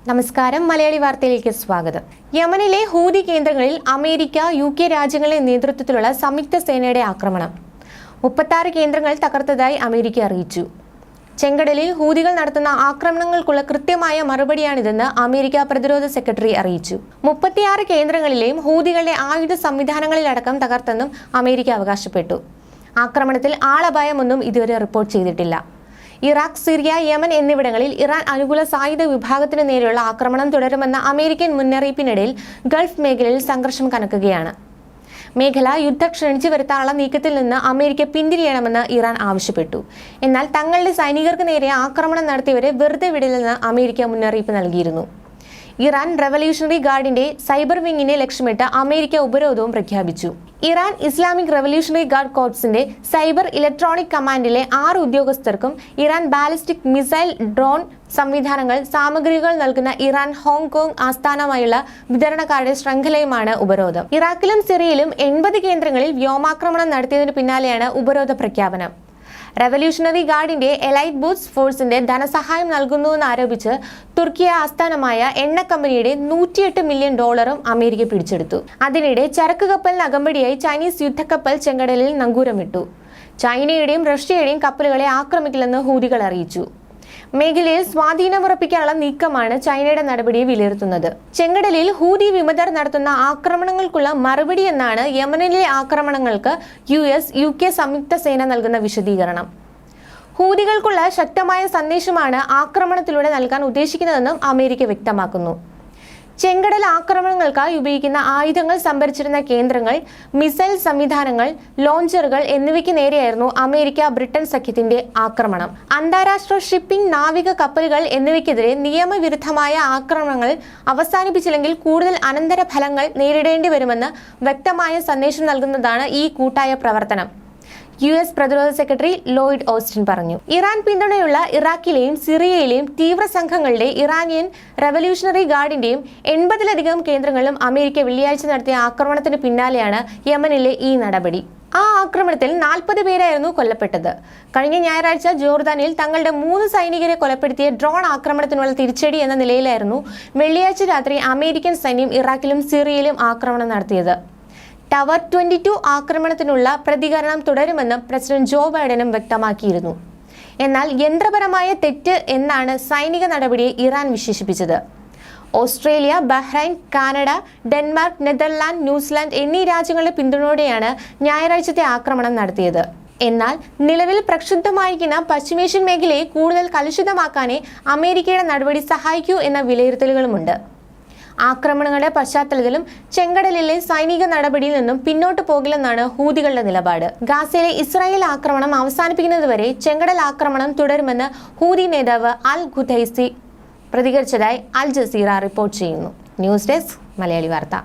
നമസ്കാരം, മലയാളി വാർത്തയിലേക്ക് സ്വാഗതം. യമനിലെ ഹൂതി കേന്ദ്രങ്ങളിൽ അമേരിക്ക, UK രാജ്യങ്ങളുടെ നേതൃത്വത്തിലുള്ള സംയുക്ത സേനയുടെ ആക്രമണം. 36 കേന്ദ്രങ്ങൾ തകർത്തതായി അമേരിക്ക അറിയിച്ചു. ചെങ്കടലിൽ ഹൂതികൾ നടത്തുന്ന ആക്രമണങ്ങൾക്കുള്ള കൃത്യമായ മറുപടിയാണിതെന്ന് അമേരിക്ക പ്രതിരോധ സെക്രട്ടറി അറിയിച്ചു. 36 കേന്ദ്രങ്ങളിലെയും ഹൂതികളുടെ ആയുധ സംവിധാനങ്ങളിലടക്കം തകർത്തെന്നും അമേരിക്ക അവകാശപ്പെട്ടു. ആക്രമണത്തിൽ ആളപായമൊന്നും ഇതുവരെ റിപ്പോർട്ട് ചെയ്തിട്ടില്ല. ഇറാഖ്, സിറിയ, യമൻ എന്നിവിടങ്ങളിൽ ഇറാൻ അനുകൂല സായുധ വിഭാഗത്തിന് നേരെയുള്ള ആക്രമണം തുടരുമെന്ന അമേരിക്കൻ മുന്നറിയിപ്പിനിടയിൽ ഗൾഫ് മേഖലയിൽ സംഘർഷം കനക്കുകയാണ്. മേഖല യുദ്ധം ക്ഷണിച്ചു വരുത്താനുള്ള നീക്കത്തിൽ നിന്ന് അമേരിക്ക പിന്തിരിയണമെന്ന് ഇറാൻ ആവശ്യപ്പെട്ടു. എന്നാൽ തങ്ങളുടെ സൈനികർക്ക് നേരെ ആക്രമണം നടത്തിയവരെ വെറുതെ വിടില്ലെന്ന് അമേരിക്ക മുന്നറിയിപ്പ് നൽകിയിരുന്നു. ഇറാൻ റവല്യൂഷണറി ഗാർഡിന്റെ സൈബർ വിങ്ങിനെ ലക്ഷ്യമിട്ട് അമേരിക്ക ഉപരോധവും പ്രഖ്യാപിച്ചു. ഇറാൻ ഇസ്ലാമിക് റവല്യൂഷണറി ഗാർഡ് കോർപ്സിന്റെ സൈബർ ഇലക്ട്രോണിക് കമാൻഡിലെ 6 ഉദ്യോഗസ്ഥർക്കും ഇറാൻ ബാലിസ്റ്റിക് മിസൈൽ, ഡ്രോൺ സംവിധാനങ്ങൾ, സാമഗ്രികൾ നൽകുന്ന ഇറാൻ ഹോങ്കോങ് ആസ്ഥാനമായുള്ള വിതരണക്കാരുടെ ശൃംഖലയുമാണ് ഉപരോധം. ഇറാഖിലും സിറിയയിലും 80 കേന്ദ്രങ്ങളിൽ വ്യോമാക്രമണം നടത്തിയതിനു പിന്നാലെയാണ് ഉപരോധ പ്രഖ്യാപനം. റവല്യൂഷണറി ഗാർഡിന്റെ എലൈറ്റ് ബൂട്ട്സ് ഫോഴ്സിന്റെ ധനസഹായം നൽകുന്നുവെന്ന് ആരോപിച്ച് തുർക്കി ആസ്ഥാനമായ എണ്ണ കമ്പനിയുടെ $108 മില്യൺ അമേരിക്ക പിടിച്ചെടുത്തു. അതിനിടെ ചരക്ക് കപ്പലിന് അകമ്പടിയായി ചൈനീസ് യുദ്ധക്കപ്പൽ ചെങ്കടലിൽ നങ്കൂരമിട്ടു. ചൈനയുടെയും റഷ്യയുടെയും കപ്പലുകളെ ആക്രമിക്കില്ലെന്ന് ഹൂതികൾ അറിയിച്ചു. മേഖലയിൽ സ്വാധീനമുറപ്പിക്കാനുള്ള നീക്കമാണ് ചൈനയുടെ നടപടിയെ വിലയിരുത്തുന്നത്. ചെങ്കടലിൽ ഹൂതി വിമതർ നടത്തുന്ന ആക്രമണങ്ങൾക്കുള്ള മറുപടി എന്നാണ് യമനിലെ ആക്രമണങ്ങൾക്ക് US, UK സംയുക്ത സേന നൽകുന്ന വിശദീകരണം. ഹൂതികൾക്കുള്ള ശക്തമായ സന്ദേശമാണ് ആക്രമണത്തിലൂടെ നൽകാൻ ഉദ്ദേശിക്കുന്നതെന്നും അമേരിക്ക വ്യക്തമാക്കുന്നു. ചെങ്കടൽ ആക്രമണങ്ങൾക്കായി ഉപയോഗിക്കുന്ന ആയുധങ്ങൾ സംഭരിച്ചിരുന്ന കേന്ദ്രങ്ങൾ, മിസൈൽ സംവിധാനങ്ങൾ, ലോഞ്ചറുകൾ എന്നിവയ്ക്ക് നേരെയായിരുന്നു അമേരിക്ക ബ്രിട്ടൻ സഖ്യത്തിന്റെ ആക്രമണം. അന്താരാഷ്ട്ര ഷിപ്പിംഗ്, നാവിക കപ്പലുകൾ എന്നിവയ്ക്കെതിരെ നിയമവിരുദ്ധമായ ആക്രമണങ്ങൾ അവസാനിപ്പിച്ചില്ലെങ്കിൽ കൂടുതൽ അനന്തര ഫലങ്ങൾ നേരിടേണ്ടി വരുമെന്ന് വ്യക്തമായ സന്ദേശം നൽകുന്നതാണ് ഈ കൂട്ടായ പ്രവർത്തനം, US പ്രതിരോധ സെക്രട്ടറി ലോയിഡ് ഓസ്റ്റിൻ പറഞ്ഞു. ഇറാൻ പിന്തുണയുള്ള ഇറാഖിലെയും സിറിയയിലെയും തീവ്ര സംഘങ്ങളുടെ ഇറാനിയൻ റവല്യൂഷണറി ഗാർഡിന്റെയും 80-ലധികം കേന്ദ്രങ്ങളിലും അമേരിക്ക വെള്ളിയാഴ്ച നടത്തിയ ആക്രമണത്തിന് പിന്നാലെയാണ് യമനിലെ ഈ നടപടി. ആ ആക്രമണത്തിൽ 40 പേരായിരുന്നു കൊല്ലപ്പെട്ടത്. കഴിഞ്ഞ ഞായറാഴ്ച ജോർദാനിൽ തങ്ങളുടെ 3 സൈനികരെ കൊലപ്പെടുത്തിയ ഡ്രോൺ ആക്രമണത്തിനുള്ള തിരിച്ചടി എന്ന നിലയിലായിരുന്നു വെള്ളിയാഴ്ച രാത്രി അമേരിക്കൻ സൈന്യം ഇറാഖിലും സിറിയയിലും ആക്രമണം നടത്തിയത്. ടവർ 22 ആക്രമണത്തിനുള്ള പ്രതികരണം തുടരുമെന്നും പ്രസിഡന്റ് ജോ ബൈഡനും വ്യക്തമാക്കിയിരുന്നു. എന്നാൽ യന്ത്രപരമായ തെറ്റ് എന്നാണ് സൈനിക നടപടിയെ ഇറാൻ വിശേഷിപ്പിച്ചത്. Australia, Bahrain, Canada, Denmark, Netherland, New Zealand എന്നീ രാജ്യങ്ങളുടെ പിന്തുണയോടെയാണ് ഞായറാഴ്ചത്തെ ആക്രമണം നടത്തിയത്. എന്നാൽ നിലവിൽ പ്രക്ഷുബ്ധമായിരിക്കുന്ന പശ്ചിമേഷ്യൻ മേഖലയെ കൂടുതൽ കലുഷിതമാക്കാനേ അമേരിക്കയുടെ നടപടി സഹായിക്കൂ എന്ന വിലയിരുത്തലുകളുമുണ്ട്. ആക്രമണങ്ങളുടെ പശ്ചാത്തലത്തിലും ചെങ്കടലിലെ സൈനിക നടപടിയിൽ നിന്നും പിന്നോട്ട് പോകില്ലെന്നാണ് ഹൂതികളുടെ നിലപാട്. ഗാസയിലെ ഇസ്രായേൽ ആക്രമണം അവസാനിപ്പിക്കുന്നതുവരെ ചെങ്കടൽ ആക്രമണം തുടരുമെന്ന് ഹൂതി നേതാവ് അൽ ഖുദൈസി പ്രതികരിച്ചതായി അൽ ജസീറ റിപ്പോർട്ട് ചെയ്യുന്നു. ന്യൂസ് ഡെസ്ക്, മലയാളി വാർത്ത.